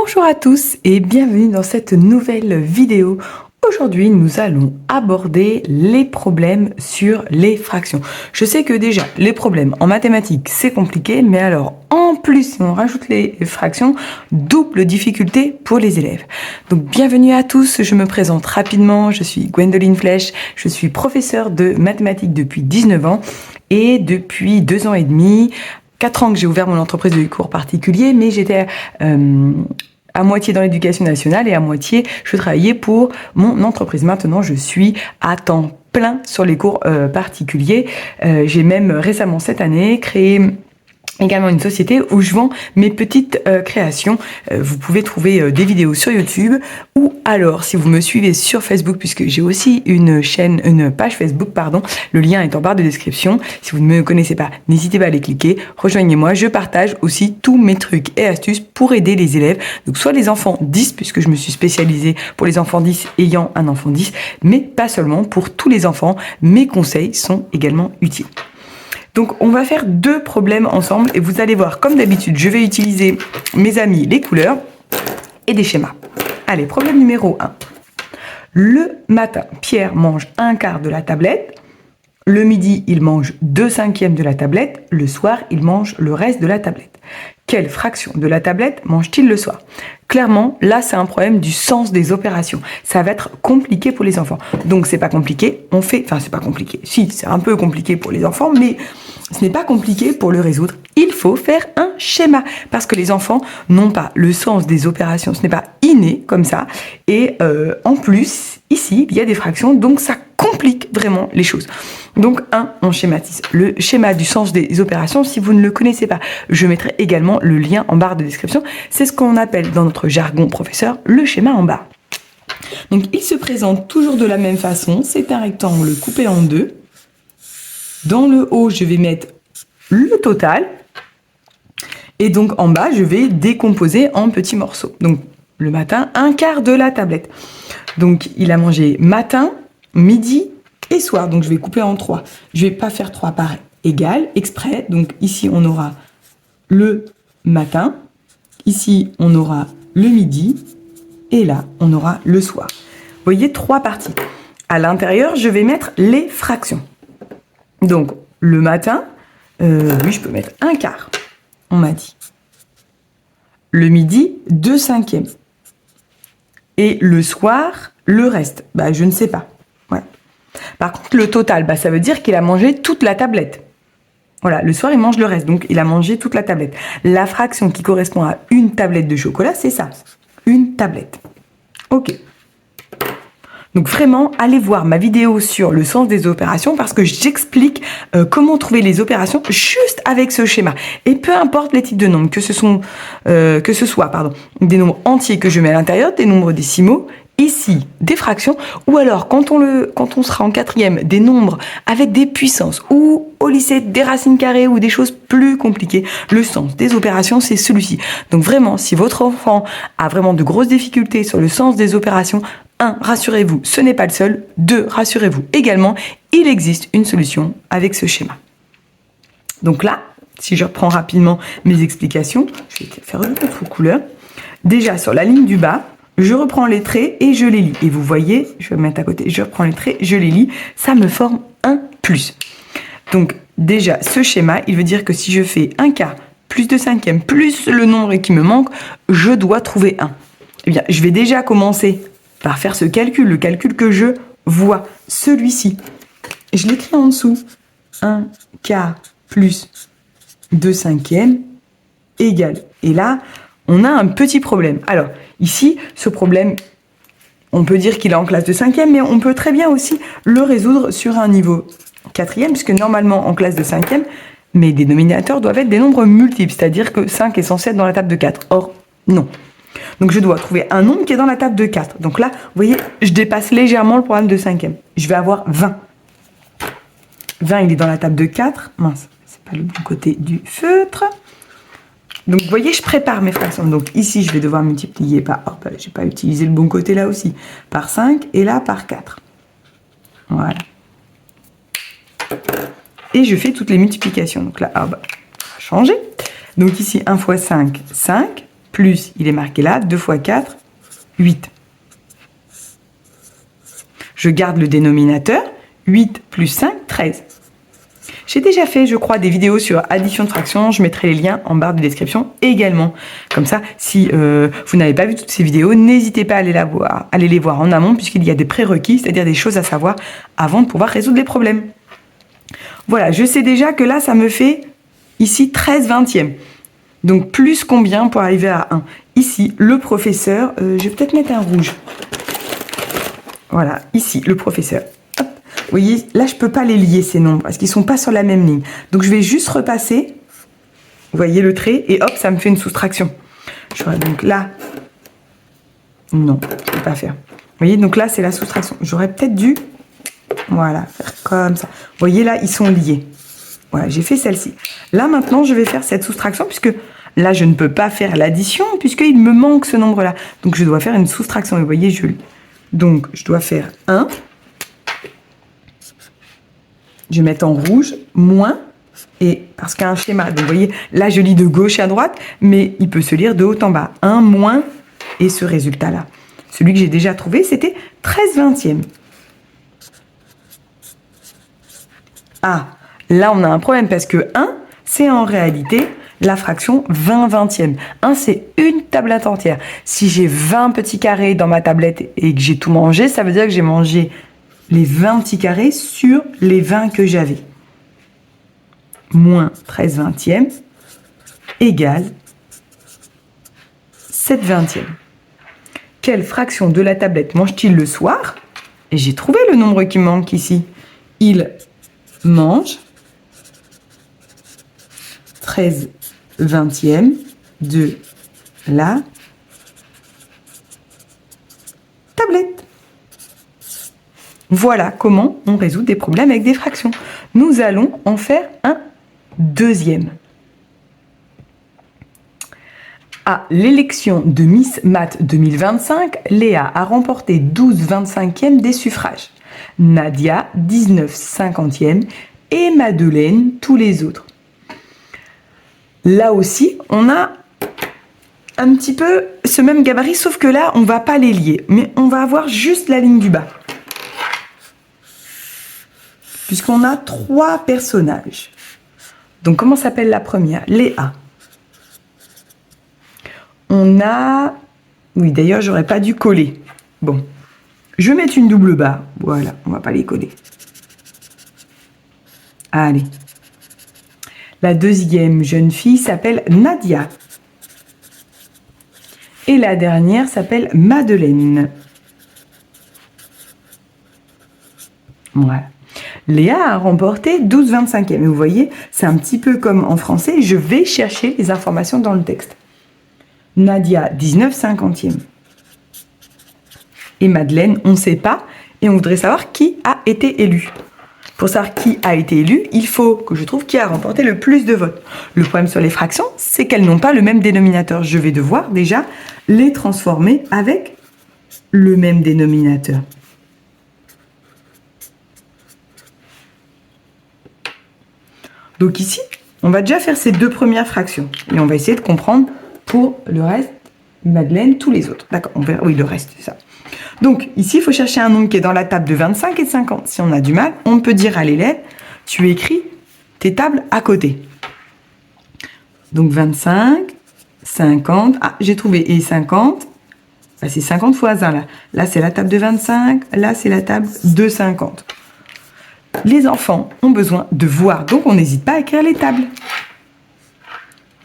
Bonjour à tous et bienvenue dans cette nouvelle vidéo. Aujourd'hui, nous allons aborder les problèmes sur les fractions. Je sais que déjà, les problèmes en mathématiques, c'est compliqué, mais alors, en plus, si on rajoute les fractions, double difficulté pour les élèves. Donc, bienvenue à tous, je me présente rapidement, je suis Gwendoline Flèche, je suis professeure de mathématiques depuis 19 ans et depuis 2 ans et demi, 4 ans que j'ai ouvert mon entreprise de cours particuliers, mais j'étais à moitié dans l'éducation nationale et à moitié je travaillais pour mon entreprise. Maintenant, je suis à temps plein sur les cours particuliers. J'ai même récemment cette année créé également une société où je vends mes petites créations. Vous pouvez trouver des vidéos sur YouTube ou alors si vous me suivez sur Facebook, puisque j'ai aussi une page Facebook, pardon. Le lien est en barre de description. Si vous ne me connaissez pas, n'hésitez pas à aller cliquer. Rejoignez-moi. Je partage aussi tous mes trucs et astuces pour aider les élèves. Donc soit les enfants 10, puisque je me suis spécialisée pour les enfants 10 ayant un enfant 10, mais pas seulement pour tous les enfants. Mes conseils sont également utiles. Donc, on va faire 2 problèmes ensemble et vous allez voir, comme d'habitude, je vais utiliser mes amis, les couleurs et des schémas. Allez, problème numéro 1. Le matin, Pierre mange 1/4 de la tablette. Le midi, il mange 2/5 de la tablette. Le soir, il mange le reste de la tablette. Quelle fraction de la tablette mange-t-il le soir? Clairement, là, c'est un problème du sens des opérations. Ça va être compliqué pour les enfants. Donc, c'est pas compliqué. C'est pas compliqué. Si, c'est un peu compliqué pour les enfants, mais ce n'est pas compliqué pour le résoudre. Il faut faire un schéma. Parce que les enfants n'ont pas le sens des opérations. Ce n'est pas inné comme ça. Et en plus, ici, il y a des fractions. Donc, ça complique vraiment les choses. Donc, on schématise. Le schéma du sens des opérations, si vous ne le connaissez pas, je mettrai également le lien en barre de description. C'est ce qu'on appelle dans notre jargon professeur le schéma en barre. Donc, il se présente toujours de la même façon. C'est un rectangle coupé en 2. Dans le haut, je vais mettre le total. Et donc, en bas, je vais décomposer en petits morceaux. Donc, le matin, 1/4 de la tablette. Donc, il a mangé matin, midi et soir. Donc, je vais couper en 3. Je ne vais pas faire 3 par égal, exprès. Donc, ici, on aura le matin. Ici, on aura le midi. Et là, on aura le soir. Vous voyez, 3 parties. À l'intérieur, je vais mettre les fractions. Donc, le matin, oui, je peux mettre 1/4, on m'a dit. Le midi, 2/5. Et le soir, le reste, je ne sais pas. Ouais. Par contre, le total, ça veut dire qu'il a mangé toute la tablette. Voilà, le soir, il mange le reste, donc il a mangé toute la tablette. La fraction qui correspond à une tablette de chocolat, c'est ça, une tablette. Ok. Donc vraiment, allez voir ma vidéo sur le sens des opérations parce que j'explique comment trouver les opérations juste avec ce schéma. Et peu importe les types de nombres, que ce soit des nombres entiers que je mets à l'intérieur, des nombres décimaux, ici des fractions, ou alors quand on sera en 4e, des nombres avec des puissances, ou au lycée des racines carrées ou des choses plus compliquées, le sens des opérations c'est celui-ci. Donc vraiment, si votre enfant a vraiment de grosses difficultés sur le sens des opérations, 1. Rassurez-vous, ce n'est pas le seul. 2. Rassurez-vous également, il existe une solution avec ce schéma. Donc là, si je reprends rapidement mes explications, je vais faire une autre couleur. Déjà, sur la ligne du bas, je reprends les traits et je les lis. Et vous voyez, je vais mettre à côté, je reprends les traits, je les lis. Ça me forme un plus. Donc déjà, ce schéma, il veut dire que si je fais 1/4 plus 2/5 plus le nombre qui me manque, je dois trouver 1. Eh bien, je vais déjà commencer par faire ce calcul, le calcul que je vois, celui-ci. Et je l'écris en dessous. 1/4 plus 2/5 égale. Et là, on a un petit problème. Alors, ici, ce problème, on peut dire qu'il est en classe de 5e, mais on peut très bien aussi le résoudre sur un niveau 4e, puisque normalement, en classe de 5e, mes dénominateurs doivent être des nombres multiples, c'est-à-dire que 5 est censé être dans la table de 4. Or, non. Donc, je dois trouver un nombre qui est dans la table de 4. Donc là, vous voyez, je dépasse légèrement le problème de 5e. Je vais avoir 20. 20, il est dans la table de 4. Mince, c'est pas le bon côté du feutre. Donc, vous voyez, je prépare mes fractions. Donc, ici, je vais devoir multiplier par... je n'ai pas utilisé le bon côté là aussi. Par 5 et là, par 4. Voilà. Et je fais toutes les multiplications. Donc là, changer. Donc ici, 1 fois 5, 5. plus, il est marqué là, 2 fois 4, 8. Je garde le dénominateur, 8 plus 5, 13. J'ai déjà fait, je crois, des vidéos sur addition de fractions. Je mettrai les liens en barre de description également. Comme ça, si vous n'avez pas vu toutes ces vidéos, n'hésitez pas à aller les voir en amont, puisqu'il y a des prérequis, c'est-à-dire des choses à savoir avant de pouvoir résoudre les problèmes. Voilà, je sais déjà que là, ça me fait ici 13 vingtièmes. Donc, plus combien pour arriver à 1? Ici, le professeur, je vais peut-être mettre un rouge. Voilà, ici, le professeur. Hop. Vous voyez, là, je ne peux pas les lier, ces nombres, parce qu'ils ne sont pas sur la même ligne. Donc, je vais juste repasser, vous voyez le trait, et hop, ça me fait une soustraction. J'aurais donc là, non, je ne peux pas faire. Vous voyez, donc là, c'est la soustraction. J'aurais peut-être dû, voilà, faire comme ça. Vous voyez, là, ils sont liés. Voilà, j'ai fait celle-ci. Là, maintenant, je vais faire cette soustraction, puisque là, je ne peux pas faire l'addition, puisqu'il me manque ce nombre-là. Donc, je dois faire une soustraction. Et vous voyez, donc, je dois faire 1. Je vais mettre en rouge, moins, et parce qu'il y a un schéma. Donc, vous voyez, là, je lis de gauche à droite, mais il peut se lire de haut en bas. 1 moins, et ce résultat-là. Celui que j'ai déjà trouvé, c'était 13 vingtièmes. Ah, là, on a un problème, parce que 1, c'est en réalité la fraction 20 vingtièmes. 1, c'est une tablette entière. Si j'ai 20 petits carrés dans ma tablette et que j'ai tout mangé, ça veut dire que j'ai mangé les 20 petits carrés sur les 20 que j'avais. Moins 13 vingtièmes égale 7 vingtièmes. Quelle fraction de la tablette mange-t-il le soir? Et j'ai trouvé le nombre qui manque ici. Il mange 13 vingtièmes de la tablette. Voilà comment on résout des problèmes avec des fractions. Nous allons en faire un deuxième. À l'élection de Miss Math 2025, Léa a remporté 12 25e des suffrages, Nadia 19 50e et Madeleine tous les autres. Là aussi, on a un petit peu ce même gabarit, sauf que là, on ne va pas les lier, mais on va avoir juste la ligne du bas. Puisqu'on a 3 personnages. Donc, comment s'appelle la première? Léa. On a... Oui, d'ailleurs, j'aurais pas dû coller. Bon. Je vais mettre une double barre. Voilà, on va pas les coller. Allez. La deuxième jeune fille s'appelle Nadia. Et la dernière s'appelle Madeleine. Voilà. Léa a remporté 12 25e. Et vous voyez, c'est un petit peu comme en français. Je vais chercher les informations dans le texte. Nadia, 19 50e. Et Madeleine, on ne sait pas. Et on voudrait savoir qui a été élu. Pour savoir qui a été élu, il faut que je trouve qui a remporté le plus de votes. Le problème sur les fractions, c'est qu'elles n'ont pas le même dénominateur. Je vais devoir déjà les transformer avec le même dénominateur. Donc ici, on va déjà faire ces 2 premières fractions. Et on va essayer de comprendre pour le reste, Madeleine, tous les autres. D'accord, on verra. Oui, le reste, c'est ça. Donc, ici, il faut chercher un nombre qui est dans la table de 25 et de 50. Si on a du mal, on peut dire à l'élève, tu écris tes tables à côté. Donc, 25, 50, ah, j'ai trouvé, et 50, bah, c'est 50 fois 1, là. Là, c'est la table de 25, là, c'est la table de 50. Les enfants ont besoin de voir, donc on n'hésite pas à écrire les tables.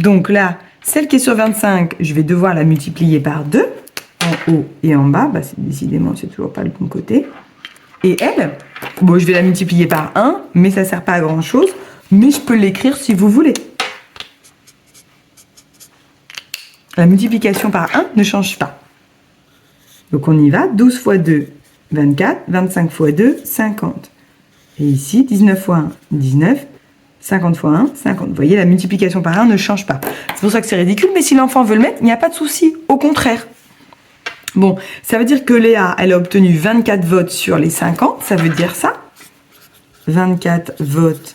Donc là, celle qui est sur 25, je vais devoir la multiplier par 2, en haut et en bas, bah, décidément, c'est toujours pas le bon côté. Et elle, bon, je vais la multiplier par 1, mais ça ne sert pas à grand chose, mais je peux l'écrire si vous voulez. La multiplication par 1 ne change pas. Donc on y va, 12 fois 2, 24, 25 fois 2, 50. Et ici, 19 fois 1, 19, 50 fois 1, 50. Vous voyez, la multiplication par 1 ne change pas. C'est pour ça que c'est ridicule, mais si l'enfant veut le mettre, il n'y a pas de souci, au contraire. Bon, ça veut dire que Léa, elle a obtenu 24 votes sur les 50, ça veut dire ça. 24 votes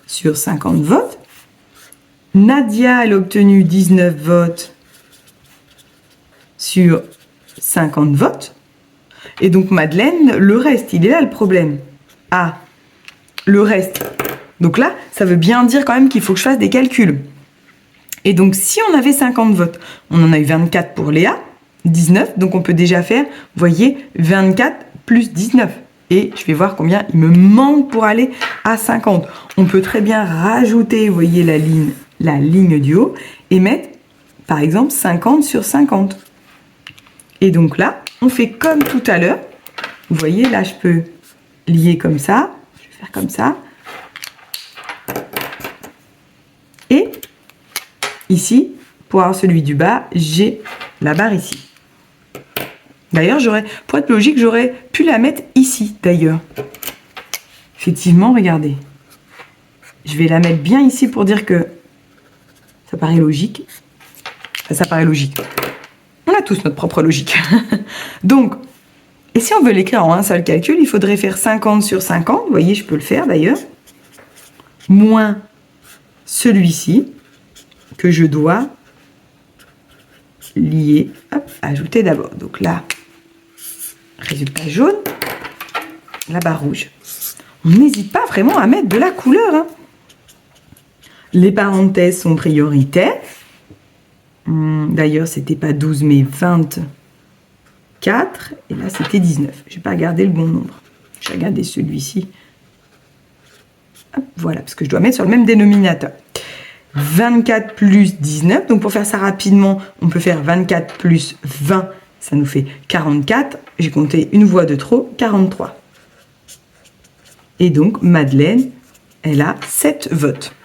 sur 50 votes. Nadia, elle a obtenu 19 votes sur 50 votes. Et donc Madeleine, le reste, il est là le problème. Ah, le reste. Donc là, ça veut bien dire quand même qu'il faut que je fasse des calculs. Et donc si on avait 50 votes, on en a eu 24 pour Léa, 19, donc on peut déjà faire, vous voyez, 24 plus 19. Et je vais voir combien il me manque pour aller à 50. On peut très bien rajouter, vous voyez, la ligne du haut et mettre, par exemple, 50 sur 50. Et donc là, on fait comme tout à l'heure. Vous voyez, là, je peux lier comme ça. Je vais faire comme ça. Et ici, pour avoir celui du bas, j'ai la barre ici. D'ailleurs, pour être logique, j'aurais pu la mettre ici, d'ailleurs. Effectivement, regardez. Je vais la mettre bien ici pour dire que ça paraît logique. Enfin, ça paraît logique. On a tous notre propre logique. Donc, et si on veut l'écrire en un seul calcul, il faudrait faire 50 sur 50. Vous voyez, je peux le faire d'ailleurs. Moins celui-ci, que je dois lier, hop, ajouter d'abord. Donc là, résultat jaune, la barre rouge. On n'hésite pas vraiment à mettre de la couleur. Hein. Les parenthèses sont prioritaires. D'ailleurs, c'était pas 12, mais 24. Et là, c'était 19. Je n'ai pas regardé le bon nombre. J'ai regardé celui-ci. Voilà, parce que je dois mettre sur le même dénominateur. 24 plus 19. Donc, pour faire ça rapidement, on peut faire 24 plus 20. Ça nous fait 44. J'ai compté une voix de trop, 43. Et donc, Madeleine, elle a 7 votes.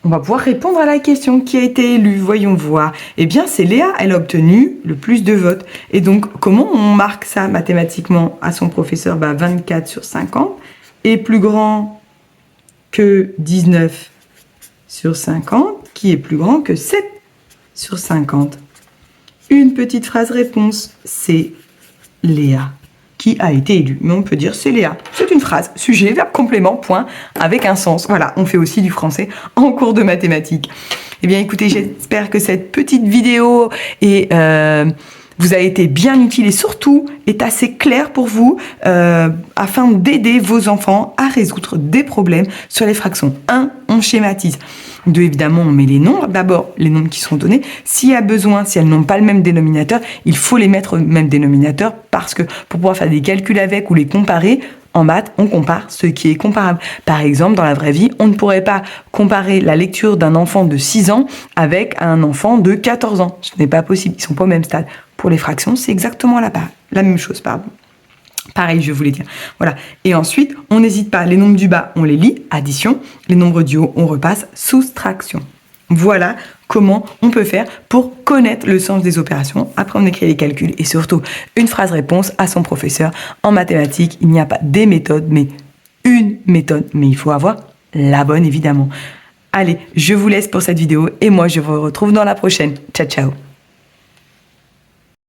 On va pouvoir répondre à la question qui a été élue. Voyons voir. Eh bien, c'est Léa, elle a obtenu le plus de votes. Et donc, comment on marque ça mathématiquement à son professeur? 24 sur 50 est plus grand que 19 sur 50, qui est plus grand que 7 sur 50. Une petite phrase réponse, c'est Léa qui a été élue. Mais on peut dire c'est Léa. C'est une phrase, sujet, verbe, complément, point, avec un sens. Voilà, on fait aussi du français en cours de mathématiques. Eh bien, écoutez, j'espère que cette petite vidéo vous a été bien utile et surtout est assez claire pour vous afin d'aider vos enfants à résoudre des problèmes sur les fractions. 1, on schématise. 2, évidemment, on met les nombres. D'abord, les nombres qui sont donnés. S'il y a besoin, si elles n'ont pas le même dénominateur, il faut les mettre au même dénominateur parce que pour pouvoir faire des calculs avec ou les comparer, en maths, on compare ce qui est comparable. Par exemple, dans la vraie vie, on ne pourrait pas comparer la lecture d'un enfant de 6 ans avec un enfant de 14 ans. Ce n'est pas possible, ils ne sont pas au même stade. Pour les fractions, c'est exactement la même chose. Pareil, je voulais dire. Voilà. Et ensuite, on n'hésite pas. Les nombres du bas, on les lit, addition. Les nombres du haut, on repasse, soustraction. Voilà comment on peut faire pour connaître le sens des opérations. Après, on écrit les calculs et surtout une phrase réponse à son professeur. En mathématiques, il n'y a pas des méthodes, mais une méthode. Mais il faut avoir la bonne, évidemment. Allez, je vous laisse pour cette vidéo et moi, je vous retrouve dans la prochaine. Ciao, ciao.